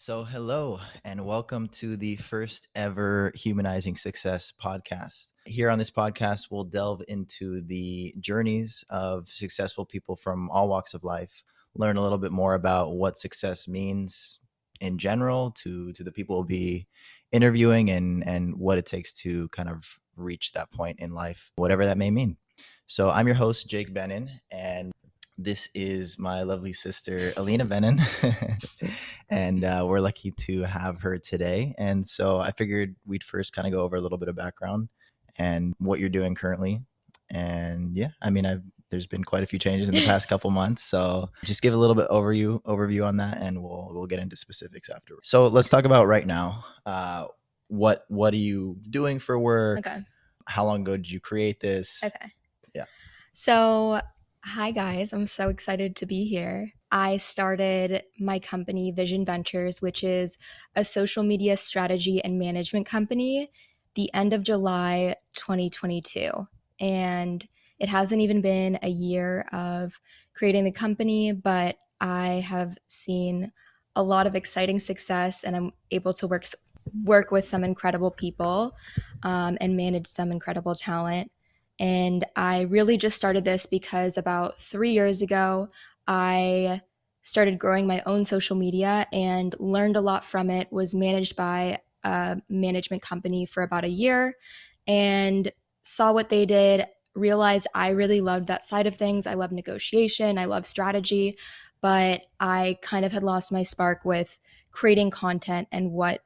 Hello and welcome to the first ever Humanizing Success podcast. Here on this podcast, we'll delve into the journeys of successful people from all walks of life, learn a little bit more about what success means in general to the people we'll be interviewing and what it takes to kind of reach that point in life, whatever that may mean. So I'm your host, Jake Benun, and this is my lovely sister, Alina Benun, and we're lucky to have her today. And so I figured we'd first kind of go over a little bit of background and what you're doing currently. And yeah, there's been quite a few changes in the past couple months. So just give a little bit overview on that, and we'll get into specifics afterwards. So let's talk about right now. What are you doing for work? Okay. How long ago did you create this? Okay. Yeah. So, hi guys, I'm so excited to be here. I started my company, Vision Ventures, which is a social media strategy and management company, the end of July 2022. And it hasn't even been a year of creating the company, but I have seen a lot of exciting success, and I'm able to work with some incredible people and manage some incredible talent. And I really just started this because about 3 years ago, I started growing my own social media and learned a lot from it, was managed by a management company for about a year and saw what they did, realized I really loved that side of things. I love negotiation, I love strategy, but I kind of had lost my spark with creating content and what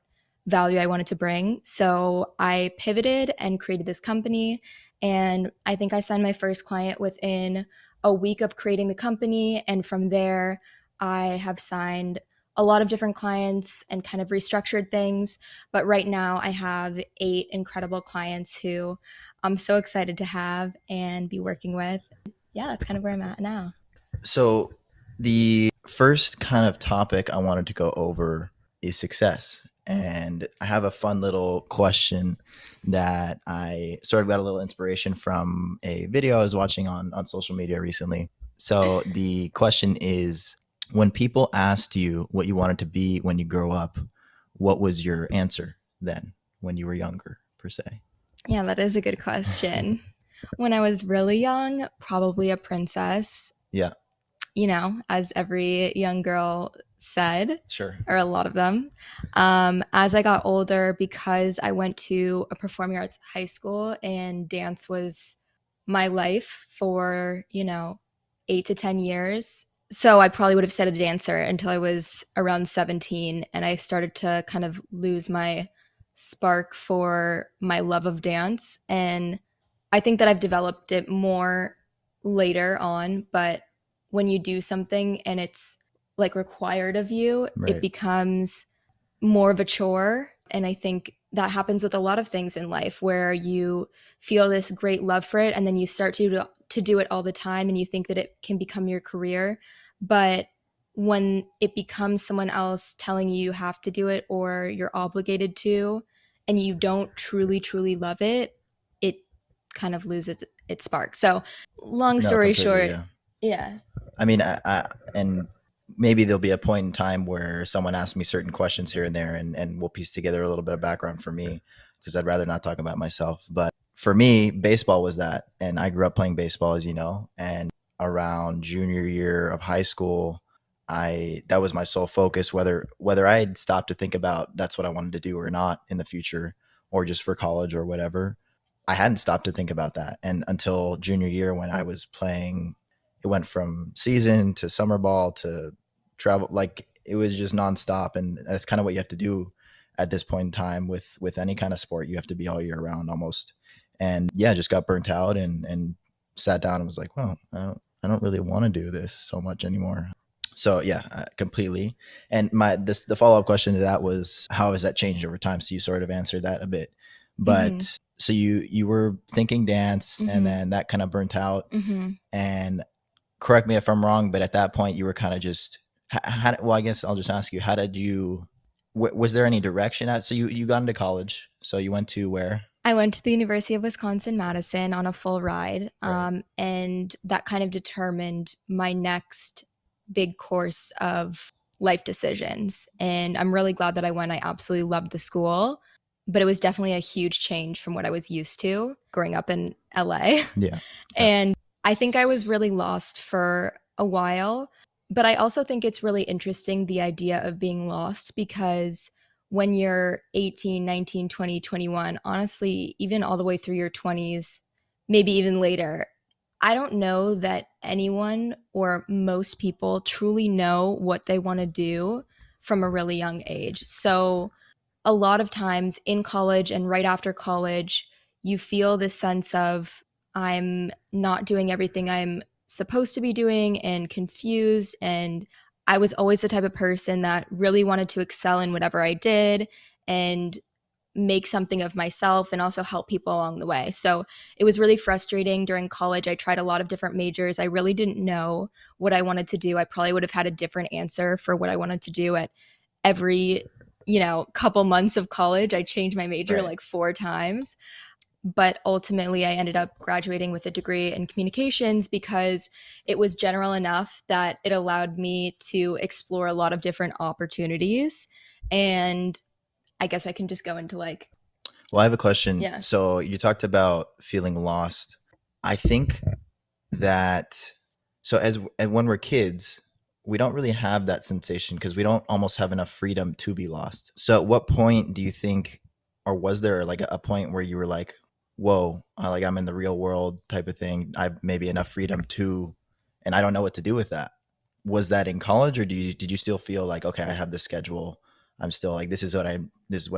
value I wanted to bring. So I pivoted and created this company. And I think I signed my first client within a week of creating the company. And from there, I have signed a lot of different clients and kind of restructured things. But right now, I have 8 incredible clients who I'm so excited to have and be working with. Yeah, that's kind of where I'm at now. So the first kind of topic I wanted to go over is success. And I have a fun little question that I sort of got a little inspiration from a video I was watching on social media recently. So the question is, when people asked you what you wanted to be when you grow up, what was your answer then when you were younger, per se? Yeah, that is a good question. When I was really young, probably a princess. Yeah. You know, as every young girl said, Sure. or a lot of them. As I got older, because I went to a performing arts high school and dance was my life for, 8 to 10 years. So I probably would have said a dancer until I was around 17. And I started to kind of lose my spark for my love of dance. And I think that I've developed it more later on, but when you do something and it's like required of you, Right. It becomes more of a chore. And I think that happens with a lot of things in life where you feel this great love for it and then you start to do it all the time and you think that it can become your career. But when it becomes someone else telling you have to do it or you're obligated to, and you don't truly love it, it kind of loses its spark. So long story short, yeah. I mean, and maybe there'll be a point in time where someone asks me certain questions here and there, and we'll piece together a little bit of background for me, because I'd rather not talk about myself. But for me, baseball was that. And I grew up playing baseball, as you know, and around junior year of high school, that was my sole focus, whether I'd stopped to think about that's what I wanted to do or not in the future, or just for college or whatever. I hadn't stopped to think about that. And until junior year, when I was playing, it went from season to summer ball to travel. Like, it was just nonstop. And that's kind of what you have to do at this point in time with any kind of sport. You have to be all year round almost. And yeah, just got burnt out and sat down and was like, well, I don't really want to do this so much anymore. So yeah, completely. And the follow-up question to that was, how has that changed over time? So you sort of answered that a bit, but so you were thinking dance, and then that kind of burnt out. And correct me if I'm wrong, but at that point you were kind of just, well, I guess I'll just ask you, how did you, was there any direction so you got into college, so you went to where? I went to the University of Wisconsin-Madison on a full ride. And that kind of determined my next big course of life decisions. And I'm really glad that I went. I absolutely loved the school, but it was definitely a huge change from what I was used to growing up in LA. Yeah. Yeah. And I think I was really lost for a while. But I also think it's really interesting the idea of being lost because when you're 18, 19, 20, 21, honestly, even all the way through your 20s, maybe even later, I don't know that anyone or most people truly know what they want to do from a really young age. So, a lot of times in college and right after college, you feel this sense of, I'm not doing everything I'm supposed to be doing and confused. And I was always the type of person that really wanted to excel in whatever I did and make something of myself and also help people along the way. So it was really frustrating during college. I tried a lot of different majors. I really didn't know what I wanted to do. I probably would have had a different answer for what I wanted to do at every, couple months of college. I changed my major Right. like 4 times. But ultimately, I ended up graduating with a degree in communications because it was general enough that it allowed me to explore a lot of different opportunities. And I guess I can just go into like, Well, I have a question. yeah. So you talked about feeling lost. I think that so as and when we're kids, we don't really have that sensation because we don't almost have enough freedom to be lost. So at what point do you think, or was there like a point where you were like, whoa, like I'm in the real world type of thing. I have maybe enough freedom to, and I don't know what to do with that. Was that in college, or did you still feel like, okay, I have this schedule. I'm still like, this is what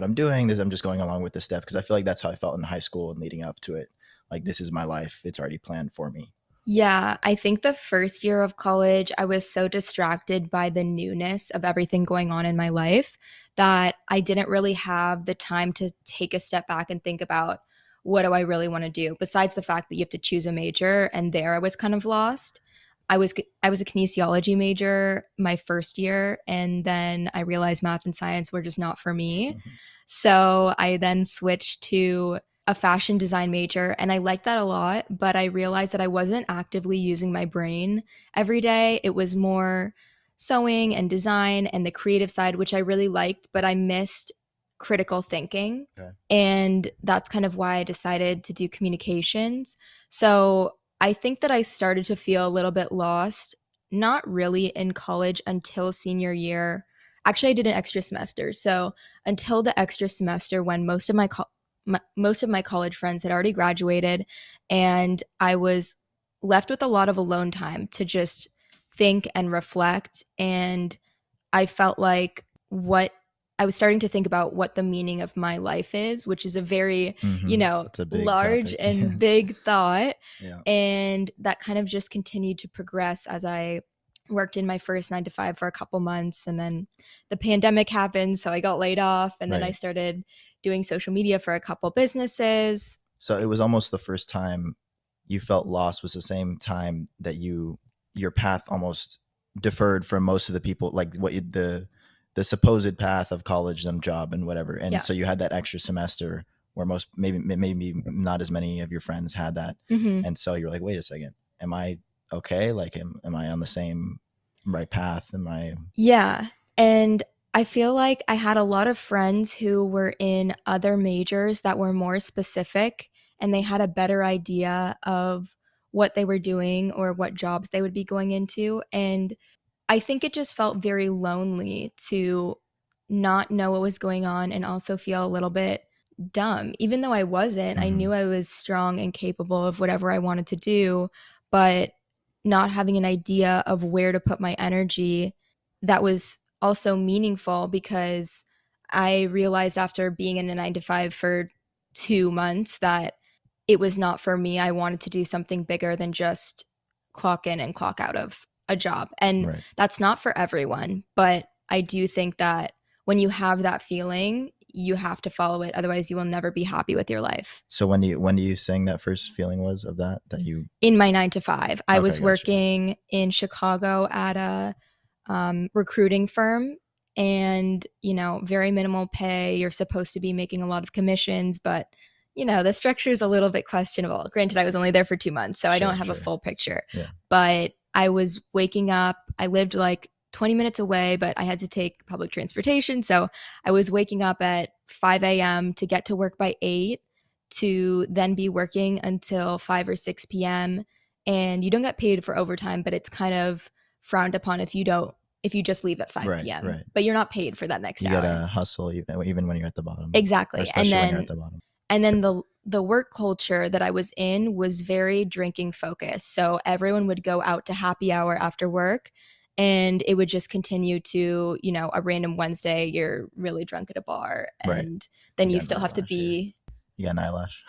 I'm doing. I'm just going along with this step. Cause I feel like that's how I felt in high school and leading up to it. Like, this is my life. It's already planned for me. Yeah, I think the first year of college, I was so distracted by the newness of everything going on in my life that I didn't really have the time to take a step back and think about what do I really want to do, besides the fact that you have to choose a major. And there I was kind of lost. I was a kinesiology major my first year, and then I realized math and science were just not for me. Mhm. So I then switched to a fashion design major, and I liked that a lot, but I realized that I wasn't actively using my brain every day. It was more sewing and design and the creative side, which I really liked, but I missed critical thinking. Okay. And that's kind of why I decided to do communications. So I think that I started to feel a little bit lost, not really in college until senior year. Actually, I did an extra semester. So until the extra semester when most of my college friends had already graduated, and I was left with a lot of alone time to just think and reflect. And I felt like what I was starting to think about what the meaning of my life is, which is a very, It's a big large topic. and big thought. Yeah. And that kind of just continued to progress as I worked in my first 9 to 5 for a couple months. And then the pandemic happened. So I got laid off. And then I Right. started doing social media for a couple businesses. So it was almost the first time you felt lost was the same time that your path almost deferred from most of the people, like the supposed path of college and job and whatever. And Yeah. so you had that extra semester where most maybe not as many of your friends had that. Mm-hmm. And so you're like, wait a second, am I okay? Like, am I on the same right path? Am I Yeah. And I feel like I had a lot of friends who were in other majors that were more specific and they had a better idea of what they were doing or what jobs they would be going into. And I think it just felt very lonely to not know what was going on and also feel a little bit dumb. Even though I wasn't, I Mhm. knew I was strong and capable of whatever I wanted to do, but not having an idea of where to put my energy that was also meaningful because I realized after being in a 9 to 5 for 2 months that it was not for me. I wanted to do something bigger than just clock in and clock out of a job. And Right. that's not for everyone, but I do think that when you have that feeling, you have to follow it. Otherwise, you will never be happy with your life. So when do you saying that first feeling was of that you In my 9 to 5, I okay, was gotcha. working in Chicago at a recruiting firm, and very minimal pay. You're supposed to be making a lot of commissions, but the structure is a little bit questionable. Granted, I was only there for 2 months, so I don't Sure, have a sure. full picture. Yeah. But I was waking up. I lived like 20 minutes away, but I had to take public transportation. So I was waking up at 5 a.m. to get to work by 8, to then be working until 5 or 6 p.m. And you don't get paid for overtime, but it's kind of frowned upon if you just leave at 5 Right, p.m. right. But you're not paid for that next You hour. gotta hustle even when you're at the bottom, or Exactly. especially when you're at the bottom. And then the work culture that I was in was very drinking focused. So everyone would go out to happy hour after work, and it would just continue to, a random Wednesday, you're really drunk at a bar, Right. and then you got still have to an eyelash here. be. You got an eyelash.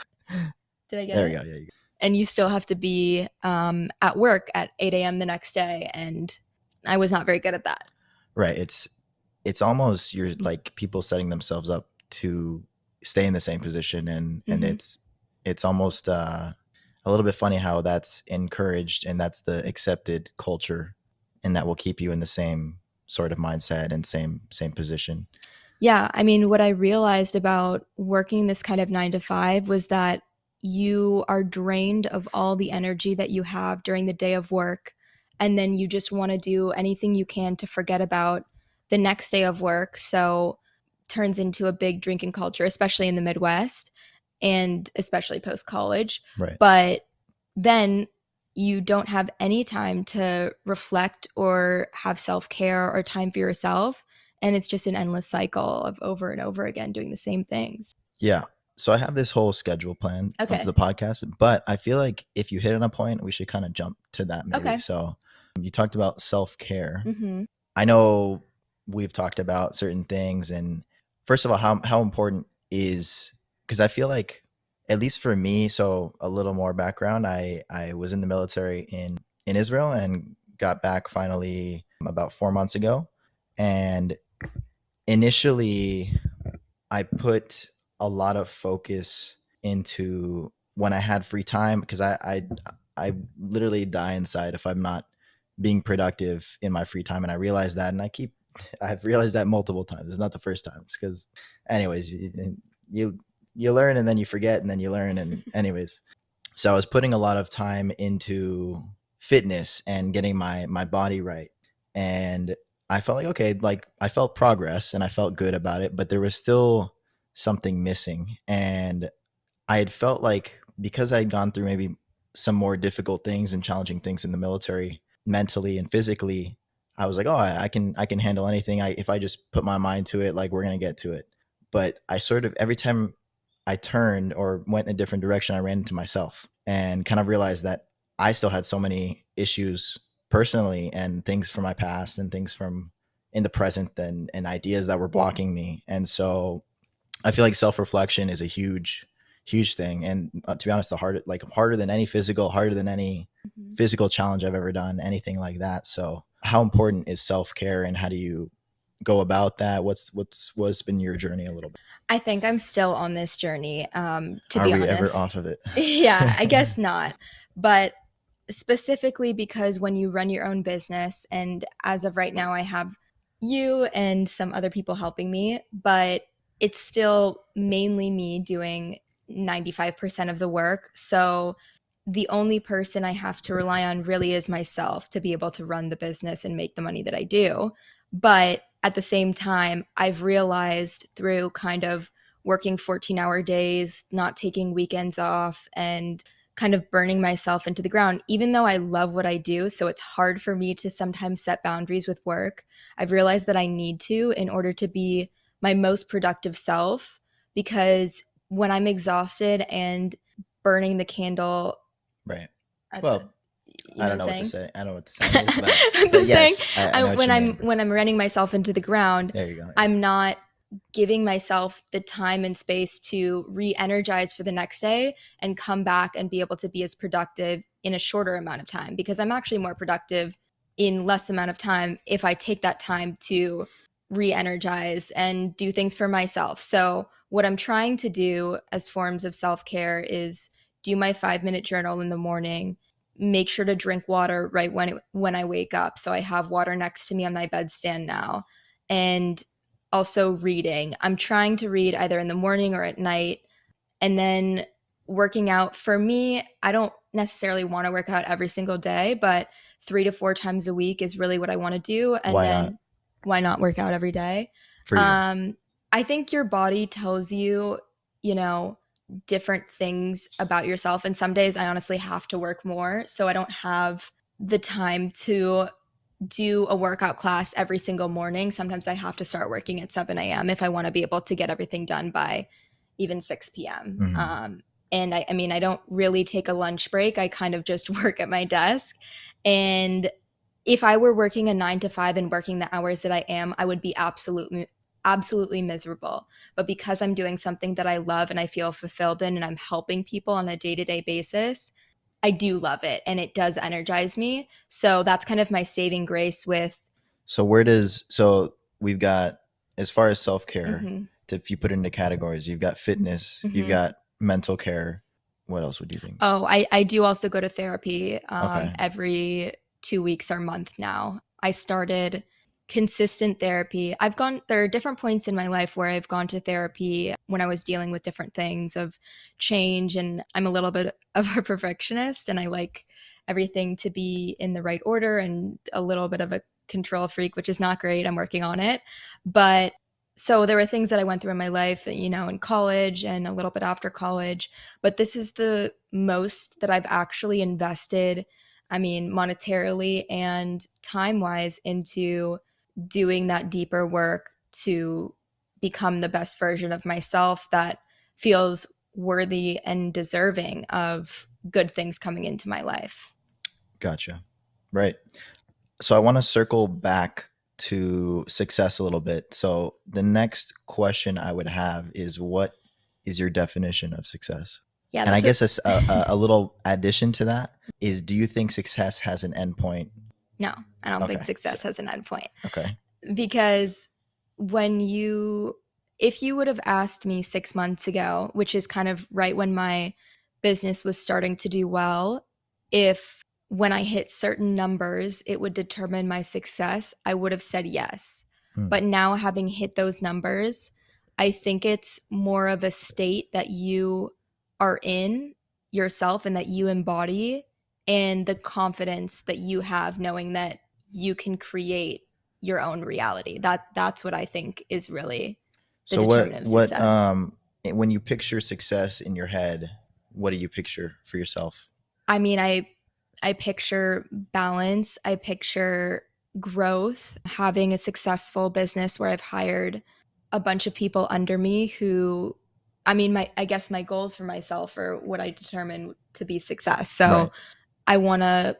Did I get There it? we go. Yeah, you go. And you still have to be at work at 8 a.m. the next day, and I was not very good at that. Right. It's almost, you're like people setting themselves up to stay in the same position, and it's almost a little bit funny how that's encouraged and that's the accepted culture, and that will keep you in the same sort of mindset and same position. Yeah, I mean, what I realized about working this kind of 9 to 5 was that you are drained of all the energy that you have during the day of work. And then you just want to do anything you can to forget about the next day of work. So turns into a big drinking culture, especially in the Midwest and especially post college. Right. But then you don't have any time to reflect or have self care or time for yourself. And it's just an endless cycle of over and over again doing the same things. Yeah. So I have this whole schedule plan Okay. of the podcast, but I feel like if you hit on a point, we should kind of jump to that maybe. Okay. So you talked about self-care. Mm-hmm. I know we've talked about certain things, and first of all, how important is, because I feel like, at least for me, so a little more background, I was in the military in Israel and got back finally about 4 months ago. And initially I put a lot of focus into when I had free time, because I literally die inside if I'm not being productive in my free time, and I realize that, and I've realized that multiple times. It's not the first time, because anyways, you learn and then you forget and then you learn, and anyways, so I was putting a lot of time into fitness and getting my body right, and I felt like, okay, like I felt progress and I felt good about it, but there was still something missing. And I had felt like, because I had gone through maybe some more difficult things and challenging things in the military, mentally and physically, I was like, oh, I can handle anything. If I just put my mind to it, like, we're gonna get to it. But I sort of, every time I turned or went in a different direction, I ran into myself and kind of realized that I still had so many issues personally, and things from my past and things from in the present, and ideas that were blocking me. And so I feel like self-reflection is a huge thing. And to be honest, harder than any physical challenge I've ever done, anything like that. So how important is self-care, and how do you go about that? What's been your journey a little bit? I think I'm still on this journey, to Are be we honest. ever off of it? Yeah, I guess not. But specifically because when you run your own business, and as of right now, I have you and some other people helping me, but it's still mainly me doing 95% of the work. So the only person I have to rely on really is myself to be able to run the business and make the money that I do. But at the same time, I've realized through kind of working 14-hour days, not taking weekends off, and kind of burning myself into the ground, even though I love what I do. So it's hard for me to sometimes set boundaries with work. I've realized that I need to, in order to be my most productive self, because when I'm exhausted and burning the candle, Right. at Well, the, I don't know what to say. I don't know what the saying is, but, the yes, saying, I know what you mean. when I'm running myself into the ground, There you go. I'm not giving myself the time and space to re-energize for the next day and come back and be able to be as productive in a shorter amount of time, because I'm actually more productive in less amount of time if I take that time to re-energize and do things for myself. So what I'm trying to do as forms of self-care is do my 5-minute journal in the morning, make sure to drink water right when I wake up. So I have water next to me on my bedstand now. And also reading. I'm trying to read either in the morning or at night. And then working out. For me, I don't necessarily want to work out every single day, but 3 to 4 times a week is really what I want to do. And Why not then why not work out every day? for you? Um, I think your body tells you, you know, different things about yourself. And some days I honestly have to work more. So I don't have the time to do a workout class every single morning. Sometimes I have to start working at 7 a.m. if I want to be able to get everything done by even 6 p.m. Hmm. And I mean, I don't really take a lunch break. I kind of just work at my desk. And if I were working a 9 to 5 and working the hours that I am, I would be absolutely miserable. But because I'm doing something that I love and I feel fulfilled in and I'm helping people on a day-to-day basis, I do love it and it does energize me. So that's kind of my saving grace with. So we've got, as far as self-care, Mhm, if you put it into categories, you've got fitness, you've mhm. got mental care. What else would you think? Oh, I do also go to therapy Okay. every 2 weeks or month now. I started consistent therapy. There are different points in my life where I've gone to therapy when I was dealing with different things of change. And I'm a little bit of a perfectionist and I like everything to be in the right order and a little bit of a control freak, which is not great. I'm working on it. But so there were things that I went through in my life, in college and a little bit after college, but this is the most that I've actually invested, I mean, monetarily and time wise into doing that deeper work to become the best version of myself that feels worthy and deserving of good things coming into my life. Gotcha. Right. So I want to circle back to success a little bit. So the next question I would have is, what is your definition of success? Yeah, And I that's a guess a little addition to that is, do you think success has an endpoint? no, I don't think Okay. So, success has an endpoint. okay. Because when you if you would have asked me 6 months ago, which is kind of right when my business was starting to do well, if when I hit certain numbers it would determine my success, I would have said yes. Hmm. But now having hit those numbers, I think it's more of a state that you are in yourself and that you embody, and the confidence that you have knowing that you can create your own reality. That's what I think is really the So determinant of success. when you picture success in your head, what do you picture for yourself? I mean, I picture balance, I picture growth, having a successful business where I've hired a bunch of people under me who, I mean, my I guess my goals for myself are what I determine to be success. Right. So I want to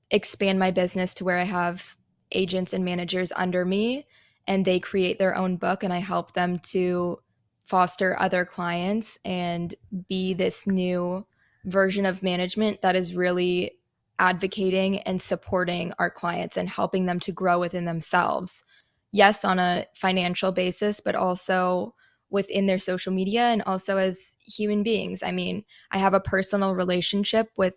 expand my business to where I have agents and managers under me and they create their own book and I help them to foster other clients and be this new version of management that is really advocating and supporting our clients and helping them to grow within themselves. Yes, on a financial basis, but also within their social media and also as human beings. I mean, I have a personal relationship with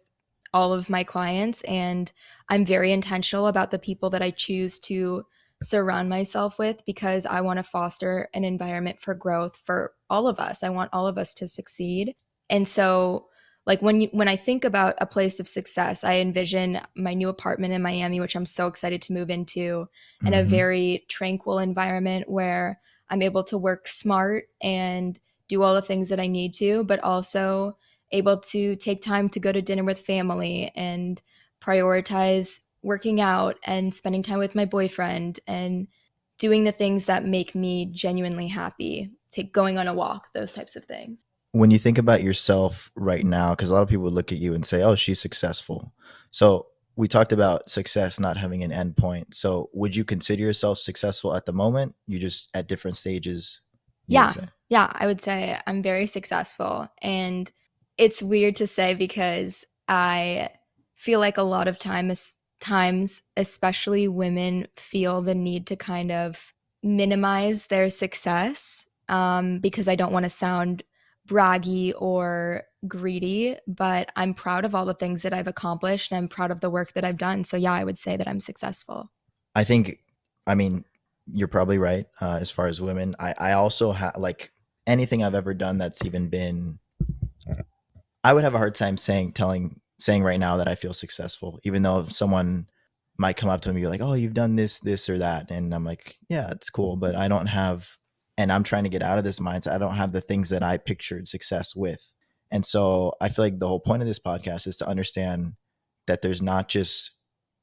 all of my clients and I'm very intentional about the people that I choose to surround myself with because I want to foster an environment for growth for all of us. I want all of us to succeed. And so like when I think about a place of success, I envision my new apartment in Miami, which I'm so excited to move into, in a Mm-hmm. very tranquil environment where I'm able to work smart and do all the things that I need to, but also able to take time to go to dinner with family and prioritize working out and spending time with my boyfriend and doing the things that make me genuinely happy, take going on a walk, those types of things. When you think about yourself right now, because a lot of people would look at you and say, "Oh, she's successful." So we talked about success not having an end point. So would you consider yourself successful at the moment? You just at different stages, you would Yeah. say. Yeah, I would say I'm very successful. And it's weird to say because I feel like a lot of times, especially women, feel the need to kind of minimize their success because I don't want to sound braggy or greedy, but I'm proud of all the things that I've accomplished and I'm proud of the work that I've done. So, yeah, I would say that I'm successful. I think, I mean, you're probably right as far as women. I also have, like, anything I've ever done that's even been, I would have a hard time saying right now that I feel successful, even though someone might come up to me and be like, oh, you've done this or that. And I'm like, yeah, it's cool. But I don't have, and I'm trying to get out of this mindset. I don't have the things that I pictured success with. And so I feel like the whole point of this podcast is to understand that there's not just,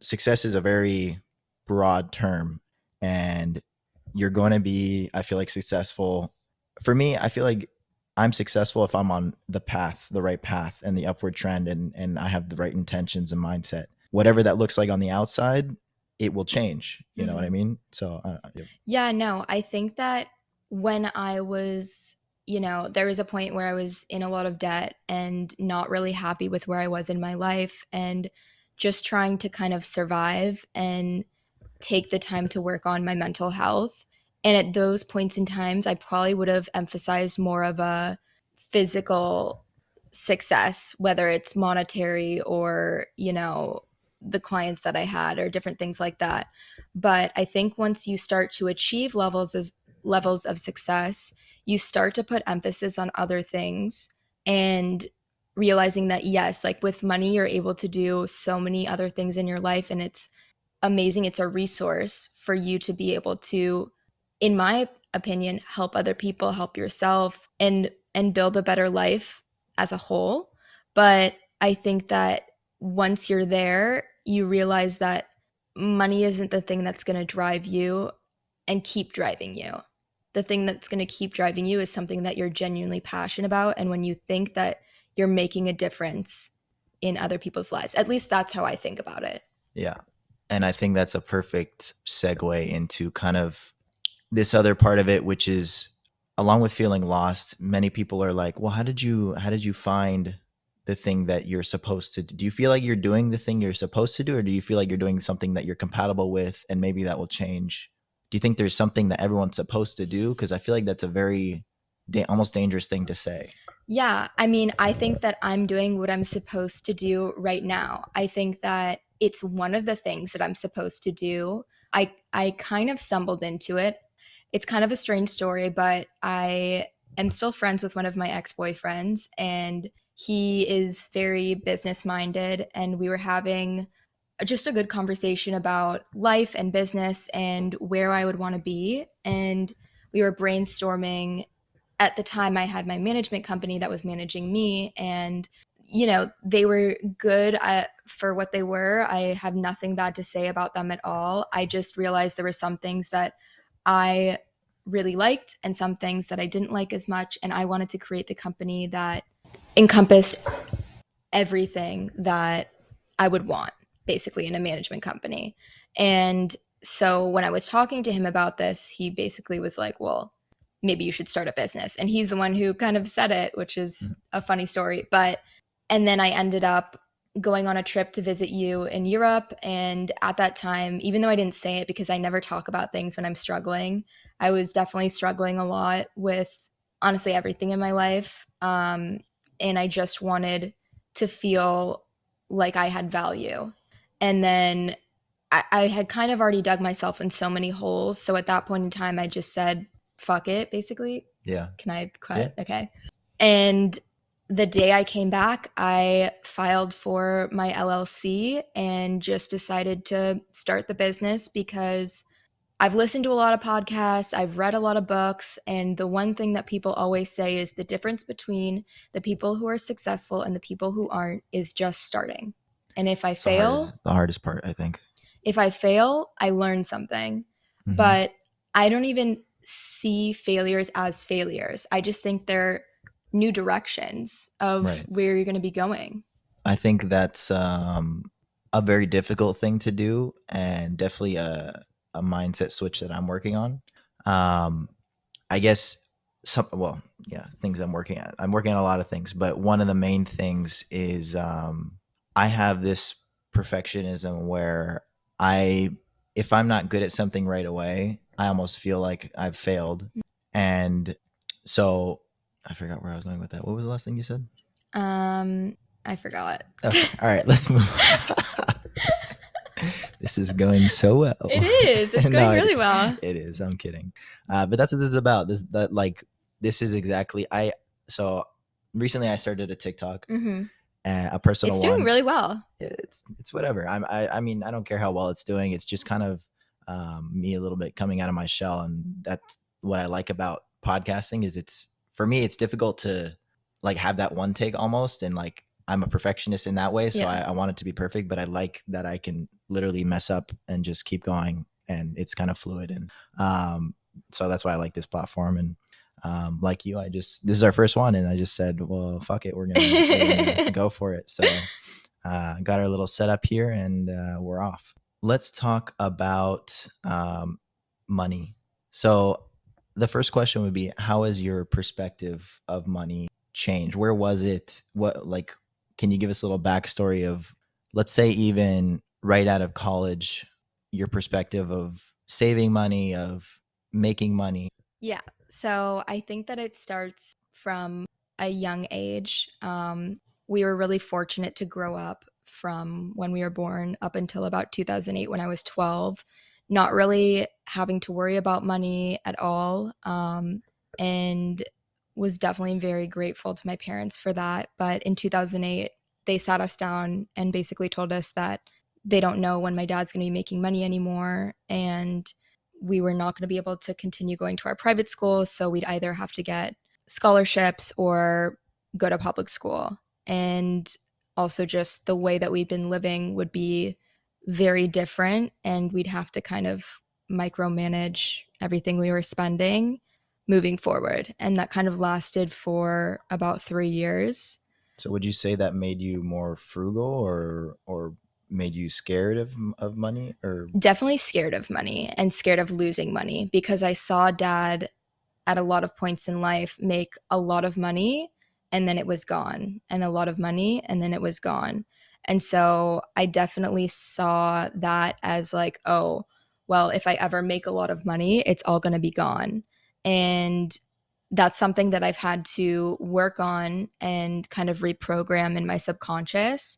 success is a very broad term, and you're going to be, I feel like, successful. For me, I feel like I'm successful if I'm on the path, the right path and the upward trend, and I have the right intentions and mindset. Whatever that looks like on the outside, it will change. You know what I mean? So yeah, no, I think that when I was, there was a point where I was in a lot of debt and not really happy with where I was in my life and just trying to kind of survive and take the time to work on my mental health. And at those points in times, I probably would have emphasized more of a physical success, whether it's monetary or, the clients that I had or different things like that. But I think once you start to achieve levels of success, you start to put emphasis on other things and realizing that yes, like with money, you're able to do so many other things in your life, and it's amazing. It's a resource for you to be able to, in my opinion, help other people, help yourself, and build a better life as a whole. But I think that once you're there, you realize that money isn't the thing that's going to drive you and keep driving you. The thing that's going to keep driving you is something that you're genuinely passionate about, and when you think that you're making a difference in other people's lives. At least that's how I think about it. yeah. And I think that's a perfect segue into kind of this other part of it, which is, along with feeling lost, many people are like, well, how did you find the thing that you're supposed to do? Do you feel like you're doing the thing you're supposed to do, or do you feel like you're doing something that you're compatible with and maybe that will change? Do you think there's something that everyone's supposed to do? Because I feel like that's a very almost dangerous thing to say. Yeah, I mean, I think that I'm doing what I'm supposed to do right now. I think that it's one of the things that I'm supposed to do. I kind of stumbled into it. It's kind of a strange story, but I am still friends with one of my ex-boyfriends, and he is very business minded, and we were having just a good conversation about life and business and where I would want to be, and we were brainstorming. At the time, I had my management company that was managing me, and they were good for what they were. I have nothing bad to say about them at all. I just realized there were some things that I really liked and some things that I didn't like as much, and I wanted to create the company that encompassed everything that I would want, basically, in a management company. And so when I was talking to him about this, he basically was like, well, maybe you should start a business. And he's the one who kind of said it, which is a funny story. And then I ended up going on a trip to visit you in Europe. And at that time, even though I didn't say it because I never talk about things when I'm struggling, I was definitely struggling a lot with honestly everything in my life. And I just wanted to feel like I had value. And then I had kind of already dug myself in so many holes. So at that point in time, I just said, fuck it, basically. Yeah. Can I cut? Yeah. Okay. And the day I came back, I filed for my LLC and just decided to start the business because I've listened to a lot of podcasts, I've read a lot of books, and the one thing that people always say is the difference between the people who are successful and the people who aren't is just starting. And if I fail, the hardest part, I think. If I fail, I learn something. Mm-hmm. But I don't even see failures as failures. I just think they're new directions of where you're going to be going. I think that's a very difficult thing to do, and definitely a mindset switch that I'm working on. I guess things I'm working at. I'm working on a lot of things, but one of the main things is I have this perfectionism where if I'm not good at something right away, I almost feel like I've failed. And so I forgot where I was going with that. What was the last thing you said? I forgot. Okay. All right, let's move on. This is going so well. It is. It's going really well. It is. I'm kidding. But that's what this is about. This is exactly. So recently I started a TikTok, a personal It's doing one. really well. It's whatever. I mean, I don't care how well it's doing. It's just kind of me a little bit coming out of my shell, and that's what I like about podcasting. Is it's for me, it's difficult to like have that one take almost, and like I'm a perfectionist in that way, so Yeah. I want it to be perfect. But I like that I can literally mess up and just keep going, and it's kind of fluid, and so that's why I like this platform. And like you, this is our first one, and I just said, well, fuck it, we're gonna go for it. So got our little setup here, and we're off. Let's talk about money. So the first question would be, how has your perspective of money changed? Where was it? What, like, can you give us a little backstory of, let's say, even right out of college, your perspective of saving money, of making money? Yeah. So I think that it starts from a young age. We were really fortunate to grow up from when we were born up until about 2008 when I was 12, not really having to worry about money at all. And was definitely very grateful to my parents for that. But in 2008, they sat us down and basically told us that they don't know when my dad's going to be making money anymore. And we were not going to be able to continue going to our private school. So we'd either have to get scholarships or go to public school. And also, just the way that we'd been living would be very different. And we'd have to kind of micromanage everything we were spending moving forward. And that kind of lasted for about 3 years. So would you say that made you more frugal, or made you scared of money, or Definitely scared of money and scared of losing money because I saw dad at a lot of points in life make a lot of money and then it was gone, and a lot of money and then it was gone. And so I definitely saw that as like, oh, well, if I ever make a lot of money, it's all going to be gone. And that's something that I've had to work on and kind of reprogram in my subconscious.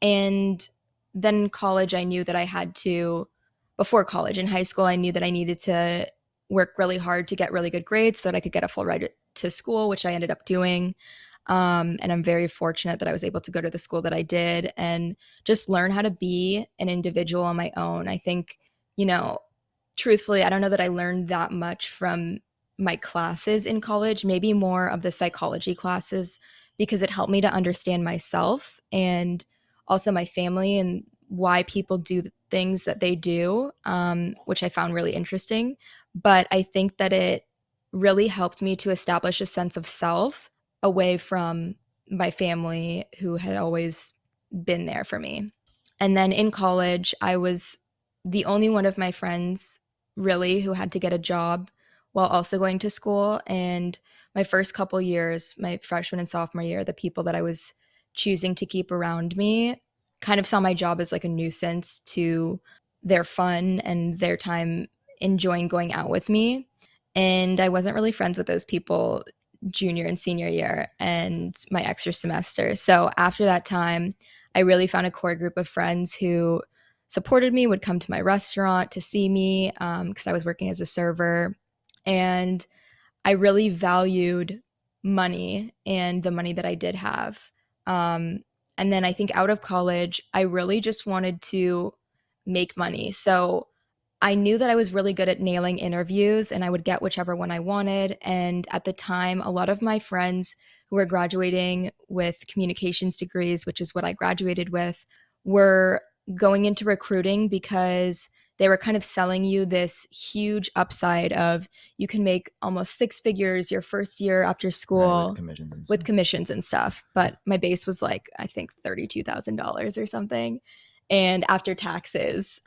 And then in college, I knew that I had to, before college, in high school, I knew that I needed to work really hard to get really good grades so that I could get a full ride to school, which I ended up doing. And I'm very fortunate that I was able to go to the school that I did and just learn how to be an individual on my own. I think, you know, truthfully, I don't know that I learned that much from my classes in college, maybe more of the psychology classes, because it helped me to understand myself and also my family and why people do the things that they do, which I found really interesting. But I think that it really helped me to establish a sense of self away from my family who had always been there for me. And then in college, I was the only one of my friends really who had to get a job while also going to school. And my first couple years, my freshman and sophomore year, the people that I was choosing to keep around me kind of saw my job as like a nuisance to their fun and their time enjoying going out with me. And I wasn't really friends with those people junior and senior year and my extra semester. So after that time, I really found a core group of friends who supported me, would come to my restaurant to see me because I was working as a server. And I really valued money and the money that I did have. Um, and then I think out of college, I really just wanted to make money. So I knew that I was really good at nailing interviews and I would get whichever one I wanted. And at the time, a lot of my friends who were graduating with communications degrees, which is what I graduated with, were going into recruiting because they were kind of selling you this huge upside of you can make almost six figures your first year after right, with school commissions and with stuff? commissions and stuff. But my base was like, I think $32,000 or something. And after taxes,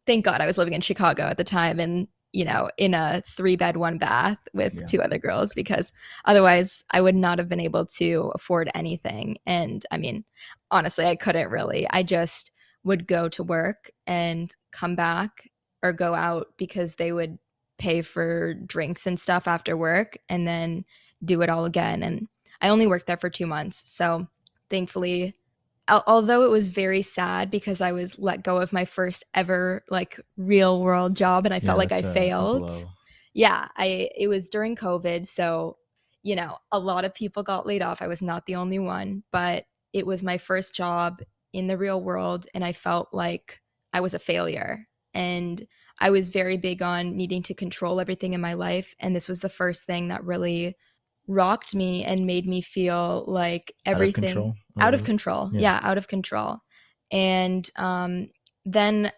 thank God I was living in Chicago at the time and, you know, in a 3 bed, 1 bath with Yeah. 2 other girls, because otherwise I would not have been able to afford anything. And I mean, honestly, I couldn't really. I just would go to work and come back or go out because they would pay for drinks and stuff after work and then do it all again. And I only worked there for 2 months. So thankfully, although it was very sad because I was let go of my first ever like real world job and I Yeah, felt like I that's a failed. blow. Yeah, I it was during COVID, so you know, a lot of people got laid off. I was not the only one, but it was my first job in the real world, and I felt like I was a failure. And I was very big on needing to control everything in my life. And this was the first thing that really rocked me and made me feel like Out of everything control a out little of bit. control. Yeah. Yeah, out of control. And then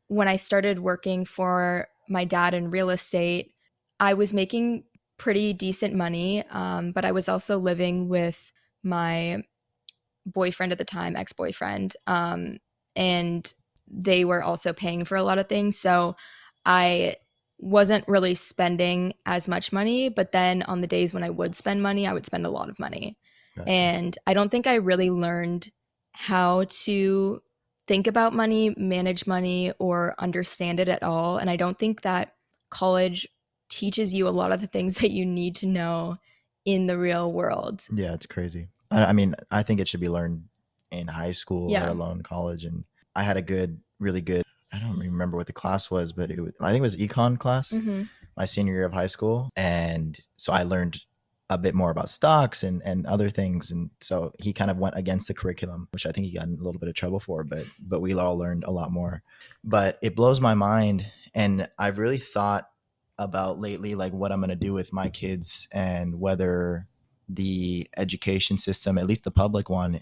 when I started working for my dad in real estate, I was making pretty decent money, but I was also living with my boyfriend at the time, ex boyfriend, and they were also paying for a lot of things. So I wasn't really spending as much money, but then on the days when I would spend money, I would spend a lot of money. Gotcha. And I don't think I really learned how to think about money, manage money, or understand it at all. And I don't think that college teaches you a lot of the things that you need to know in the real world. Yeah, it's crazy. I mean, I think it should be learned in high school, let Yeah. alone college. And I had a good, really good. I don't remember what the class was, but I think it was econ class Mm-hmm. my senior year of high school, and so I learned a bit more about stocks and other things. And so he kind of went against the curriculum, which I think he got in a little bit of trouble for. But we all learned a lot more. But it blows my mind, and I've really thought about lately, like what I'm going to do with my kids and whether the education system, at least the public one,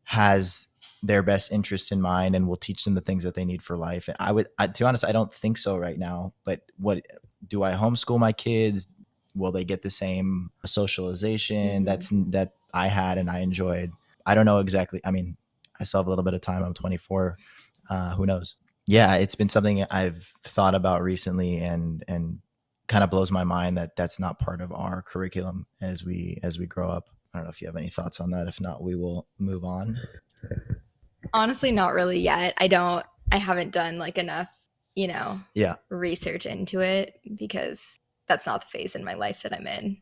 has their best interests in mind and will teach them the things that they need for life. And to be honest, I don't think so right now. But what do I homeschool my kids? Will they get the same socialization that I had and I enjoyed? I don't know exactly. I mean, I still have a little bit of time. I'm 24. Who knows? Yeah, it's been something I've thought about recently, and kind of blows my mind that that's not part of our curriculum as we grow up. I don't know if you have any thoughts on that. If not, we will move on. Honestly, not really yet. I haven't done like enough, Yeah. research into it because that's not the phase in my life that I'm in.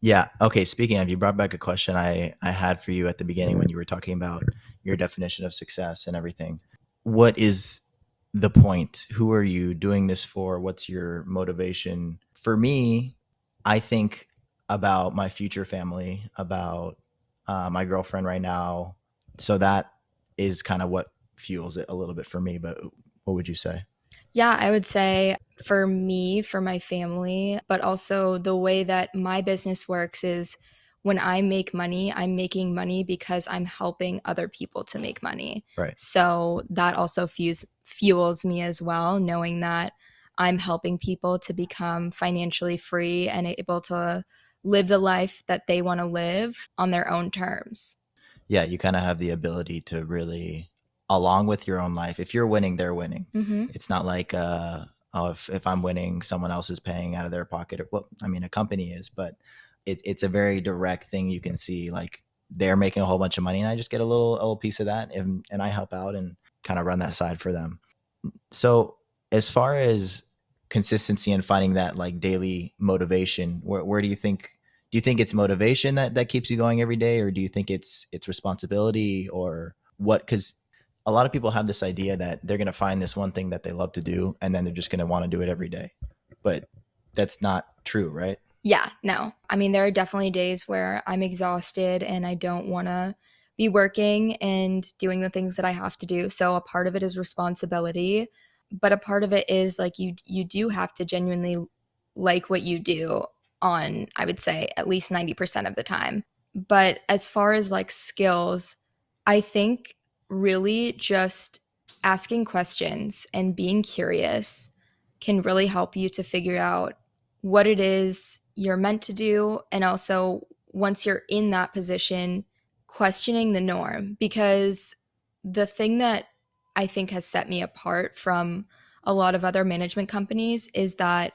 Yeah. Okay. Speaking of, you brought back a question I had for you at the beginning when you were talking about your definition of success and everything. What is the point? Who are you doing this for? What's your motivation? For me, I think about my future family, about my girlfriend right now. So that is kind of what fuels it a little bit for me. But what would you say? Yeah, I would say for me, for my family, but also the way that my business works is when I make money, I'm making money because I'm helping other people to make money. Right. So that also fuels me as well, knowing that I'm helping people to become financially free and able to live the life that they want to live on their own terms. Yeah, you kind of have the ability to really, along with your own life, if you're winning, they're winning. Mm-hmm. It's not like, oh, if I'm winning, someone else is paying out of their pocket. Well, I mean, a company is, but it's a very direct thing. You can see like they're making a whole bunch of money, and I just get a little piece of that, and I help out and kind of run that side for them. So as far as consistency and finding that like daily motivation, where do you think it's motivation that keeps you going every day, or do you think it's responsibility, or what? Because a lot of people have this idea that they're going to find this one thing that they love to do, and then they're just going to want to do it every day. But that's not true, right? Yeah, no. I mean, there are definitely days where I'm exhausted and I don't want to be working and doing the things that I have to do. So a part of it is responsibility, but a part of it is like you do have to genuinely like what you do on, I would say, at least 90% of the time. But as far as like skills, I think really just asking questions and being curious can really help you to figure out what it is you're meant to do. And also, once you're in that position, questioning the norm. Because the thing that I think has set me apart from a lot of other management companies is that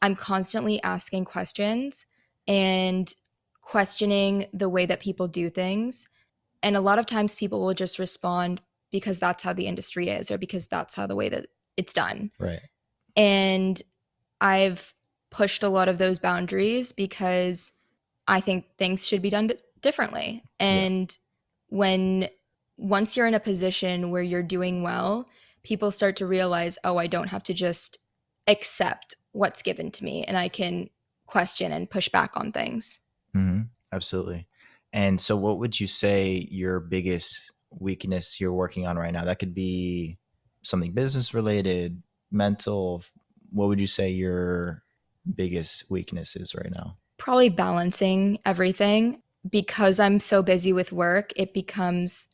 I'm constantly asking questions and questioning the way that people do things. And a lot of times people will just respond because that's how the industry is or because that's how the way that it's done. Right. And I've pushed a lot of those boundaries because I think things should be done differently. Yeah. And when once you're in a position where you're doing well, people start to realize, oh, I don't have to just accept what's given to me and I can question and push back on things. Mm-hmm. Absolutely. And so what would you say your biggest weakness you're working on right now? That could be something business related, mental. What would you say your biggest weakness is right now? Probably balancing everything. Because I'm so busy with work, it becomes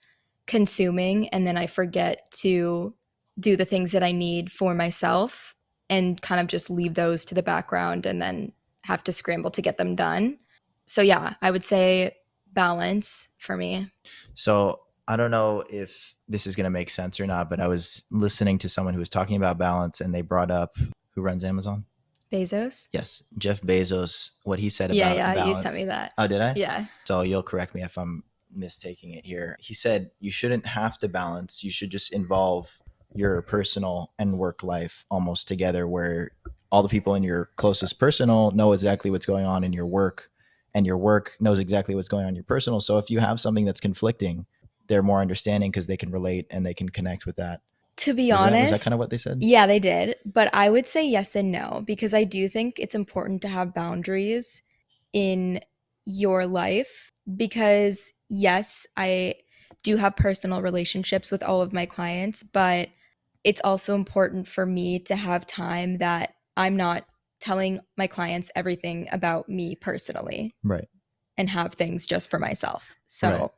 consuming, and then I forget to do the things that I need for myself and kind of just leave those to the background and then have to scramble to get them done. So yeah, I would say balance for me. So I don't know if this is going to make sense or not, but I was listening to someone who was talking about balance and they brought up who runs Amazon. Bezos? Yes, Jeff Bezos, what he said Yeah, about yeah, you sent me balance. that. Oh, did I? Yeah. So you'll correct me if I'm mistaking it here. He said you shouldn't have to balance. You should just involve your personal and work life almost together, where all the people in your closest personal know exactly what's going on in your work, and your work knows exactly what's going on in your personal. So if you have something that's conflicting, they're more understanding because they can relate and they can connect with that. To be Was that honest, kind of what they said? yeah, they did. But I would say yes and no because I do think it's important to have boundaries in your life because, yes, I do have personal relationships with all of my clients, but it's also important for me to have time that I'm not telling my clients everything about me personally Right. and have things just for myself. Right. So,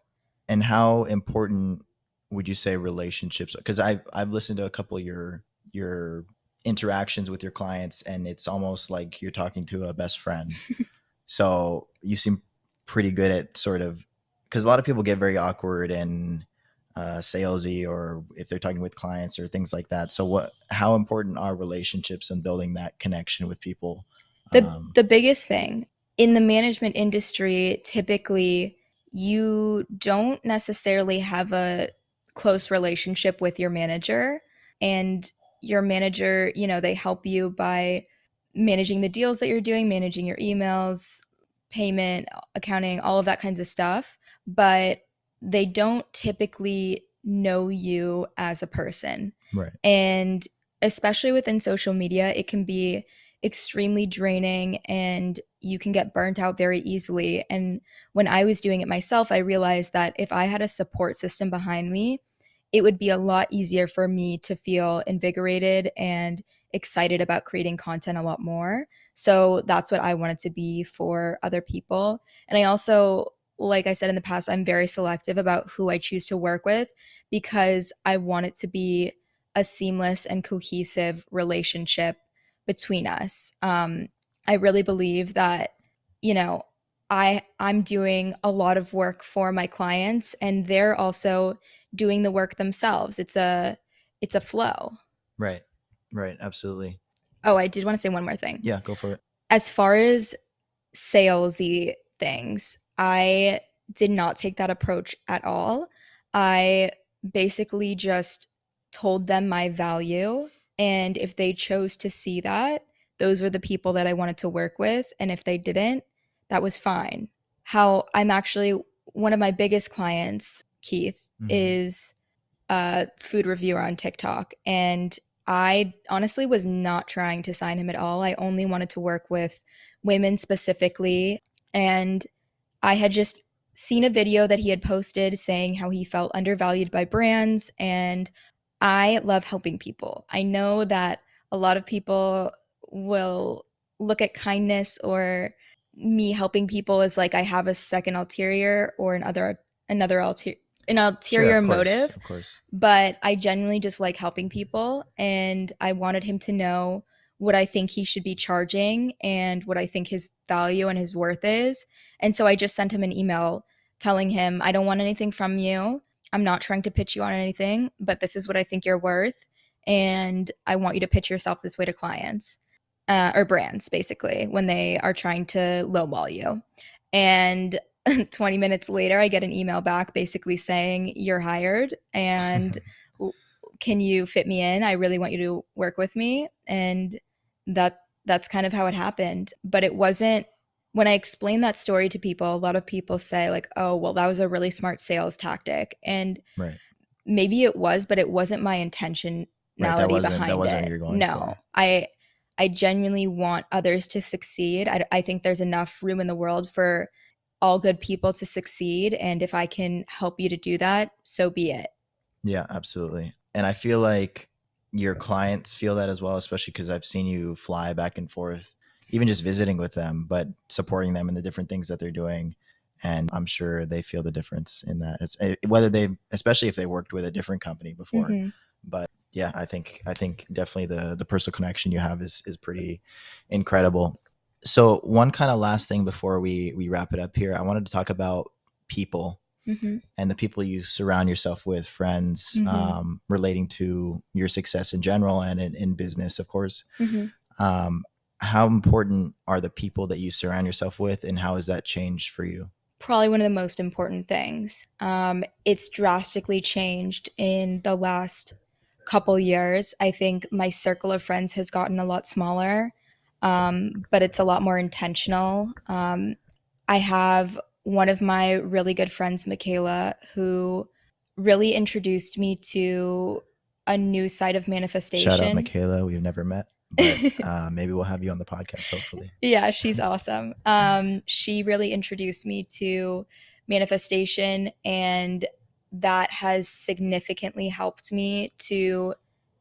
And how important would you say relationships? Because I've listened to a couple of your interactions with your clients, and it's almost like you're talking to a best friend. So you seem pretty good at sort of, because a lot of people get very awkward and salesy, or if they're talking with clients or things like that. So how important are relationships and building that connection with people? the biggest thing in the management industry, typically you don't necessarily have a close relationship with your manager, and your manager, they help you by managing the deals that you're doing, managing your emails, payment, accounting, all of that kinds of stuff, but they don't typically know you as a person. Right. And especially within social media, it can be extremely draining and you can get burnt out very easily. And when I was doing it myself, I realized that if I had a support system behind me, it would be a lot easier for me to feel invigorated and excited about creating content a lot more. So that's what I wanted to be for other people. And I also, like I said in the past, I'm very selective about who I choose to work with because I want it to be a seamless and cohesive relationship between us. I really believe that, you know, I'm doing a lot of work for my clients and they're also doing the work themselves. It's a flow. Right. Right. Absolutely. Oh, I did want to say one more thing. Yeah. Go for it. As far as salesy things, I did not take that approach at all. I basically just told them my value, and if they chose to see that, those were the people that I wanted to work with, and if they didn't, that was fine. How I'm actually one of my biggest clients, Keith, Hmm. is a food reviewer on TikTok. And I honestly was not trying to sign him at all. I only wanted to work with women specifically. And I had just seen a video that he had posted saying how he felt undervalued by brands. And I love helping people. I know that a lot of people will look at kindness or me helping people as like I have a second ulterior or another an Sure. ulterior Of course. motive, Of course. but I genuinely just like helping people. And I wanted him to know what I think he should be charging and what I think his value and his worth is. And so I just sent him an email telling him, I don't want anything from you. I'm not trying to pitch you on anything, but this is what I think you're worth. And I want you to pitch yourself this way to clients or brands, basically, when they are trying to lowball you. And 20 minutes later, I get an email back basically saying, you're hired and can you fit me in? I really want you to work with me. And that's kind of how it happened. But it wasn't when I explain that story to people, a lot of people say, like, oh, well, that was a really smart sales tactic. And Right. maybe it was, but it wasn't my Right. intentionality That behind wasn't what it. you're going No, for. I genuinely want others to succeed. I think there's enough room in the world for all good people to succeed. And if I can help you to do that, so be it. Yeah, absolutely. And I feel like your clients feel that as well, especially because I've seen you fly back and forth, even just visiting with them, but supporting them in the different things that they're doing. And I'm sure they feel the difference in that. It's whether they, especially if they worked with a different company before. Mm-hmm. But yeah, I think definitely the personal connection you have is pretty incredible. So one kind of last thing before we wrap it up here, I wanted to talk about people Mm-hmm. and the people you surround yourself with, friends, Mm-hmm. relating to your success in general and in business, of course. Mm-hmm. Um, how important are the people that you surround yourself with, and how has that changed for you? Probably one of the most important things. It's drastically changed in the last couple years. I think my circle of friends has gotten a lot smaller, but it's a lot more intentional. I have one of my really good friends, Michaela, who really introduced me to a new side of Shout out, manifestation. Michaela. We've never met, but maybe we'll have you on the podcast, hopefully. Yeah, she's awesome. She really introduced me to manifestation, and that has significantly helped me to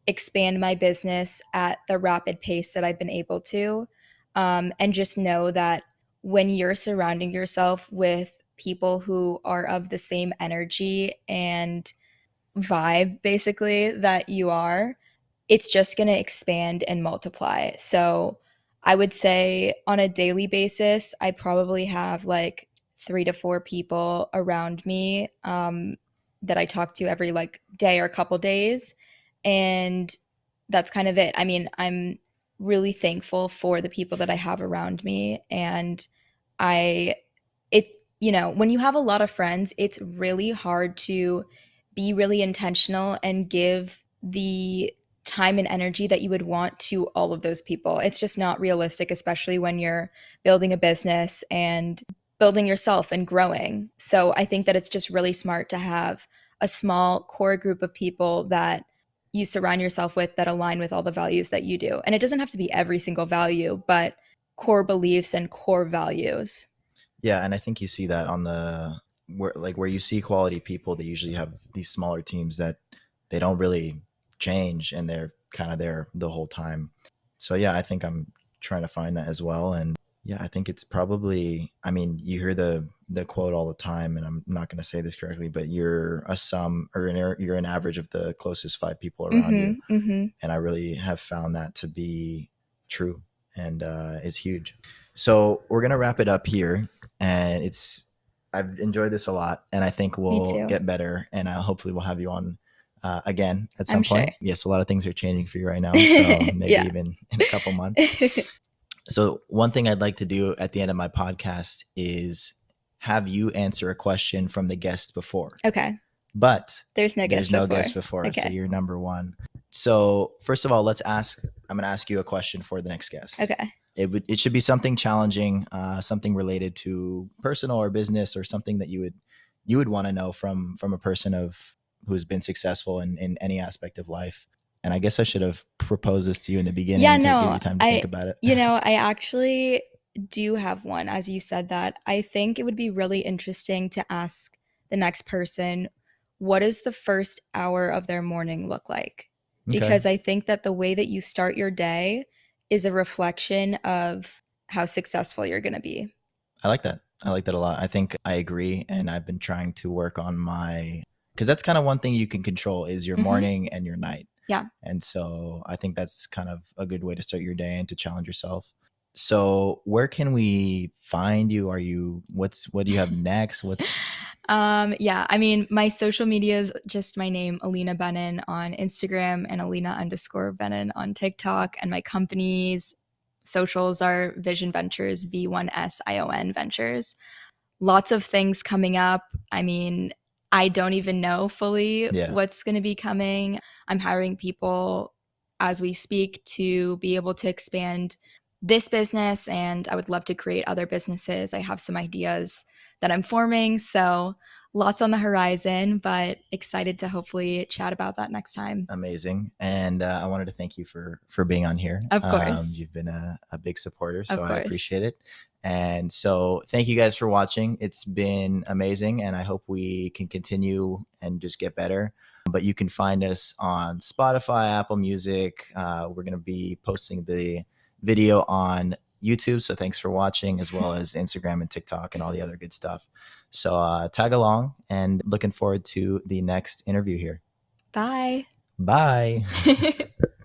expand my business at the rapid pace that I've been able to. And just know that when you're surrounding yourself with people who are of the same energy and vibe, basically, that you are, it's just going to expand and multiply. So I would say on a daily basis, I probably have like 3 to 4 people around me that I talk to every like day or couple days. And that's kind of it. I mean, I'm really thankful for the people that I have around me. And I, it, when you have a lot of friends, it's really hard to be really intentional and give the time and energy that you would want to all of those people. It's just not realistic, especially when you're building a business and building yourself and growing. So I think that it's just really smart to have a small core group of people that you surround yourself with that align with all the values that you do. And it doesn't have to be every single value, but core beliefs and core values. Yeah, and I think you see that on the where you see quality people, they usually have these smaller teams that they don't really change, and they're kind of there the whole time. So yeah, I think I'm trying to find that as well. And yeah, I think it's probably, I mean, you hear the quote all the time, and I'm not going to say this correctly, but you're a sum, or you're an average of the closest 5 people around you. Mm-hmm, mm-hmm. And I really have found that to be true, and is huge. So we're gonna wrap it up here, and I've enjoyed this a lot, and I think Me we'll too. get better, and hopefully we'll have you on again at I'm some sure. point. Yes, a lot of things are changing for you right now, so maybe Yeah. even in a couple months. So one thing I'd like to do at the end of my podcast is have you answer a question from the guest before. Okay. But There's no guest before. guest before, so Okay. you're number one. So first of all, I'm going to ask you a question for the next guest. Okay. It should be something challenging, something related to personal or business, or something that you would want to know from a person who's been successful in any aspect of life. And I guess I should have proposed this to you in the beginning Yeah, to give no, you time to think about it. I actually do have one, as you said that. I think it would be really interesting to ask the next person, what does the first hour of their morning look like? Okay. Because I think that the way that you start your day is a reflection of how successful you're going to be. I like that. I like that a lot. I think I agree. And I've been trying to work on because that's kind of one thing you can control is your Mhm. morning and your night. Yeah. And so I think that's kind of a good way to start your day and to challenge yourself. So where can we find you? What do you have next? Yeah, I mean, my social media is just my name, Alina Benun on Instagram and Alina_Benun on TikTok. And my company's socials are Vision Ventures, V1SION Ventures. Lots of things coming up. I mean, I don't even know fully what's going to be coming. I'm hiring people as we speak to be able to expand this business, and I would love to create other businesses. I have some ideas that I'm forming, so lots on the horizon, but excited to hopefully chat about that next time. Amazing. And I wanted to thank you for being on here. Of course. You've been a big supporter, so I appreciate it. And so thank you guys for watching. It's been amazing, and I hope we can continue and just get better. But you can find us on Spotify, Apple Music. We're going to be posting the video on YouTube. So thanks for watching, as well as Instagram and TikTok and all the other good stuff. So tag along, and looking forward to the next interview here. Bye. Bye.